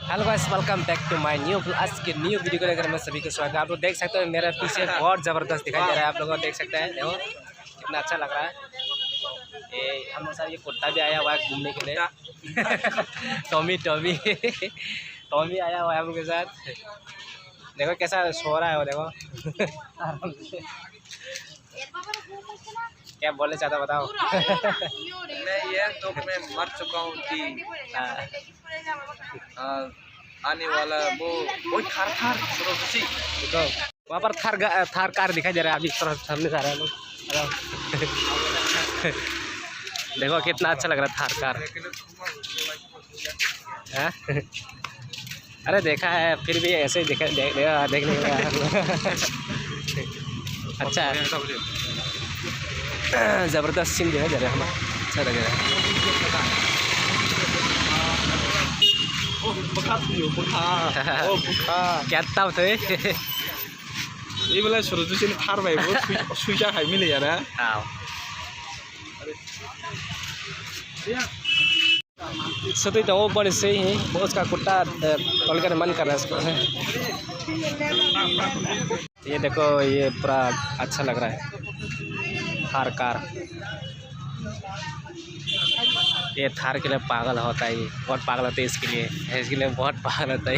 Hello guys, welcome back to my new. आज के new video को लेकर मैं सभी को स्वागत है। आप लोग देख सकते हो मेरा पीछे बहुत ज़बरदस्त दिखाई दे रहा है। आप लोगों को देख सकते हैं, देखो कितना अच्छा लग रहा है। ये हम साथ ये कुत्ता भी आया हुआ है घूमने के लिए। टॉमी टॉमी टॉमी आया हुआ है हम लोग के साथ। देखो कैसा सो रहा है वो, देखो आराम से। क्या बोलना चाहता बताओ। मैं ये तो मैं मर चुका हूँ कि आने वाला वो थार थार देखो वहाँ पर थार कार दिखाई दे रहा है अभी सामने से आ रहा है लोग। देखो कितना अच्छा लग रहा है थार कार। हाँ? अरे देखा है फिर भी ऐसे ही देखने का अच्छा है। ज़बरदस्त सीन दिखाई दे रहा है हमारा, अच्छा लग रहा है। क्या ताव थे ये वाला शुरू से थार भाई वो सुइचा खाई मिले यार। हाँ सो तो वो बड़े से ही वो उसका कुत्ता तोल कर मन कर रहा है उसको। ये देखो ये पूरा अच्छा लग रहा है थार कार। ये थार के लिए पागल होता है, ये बहुत पागल होता है इसके लिए बहुत पागल होता है।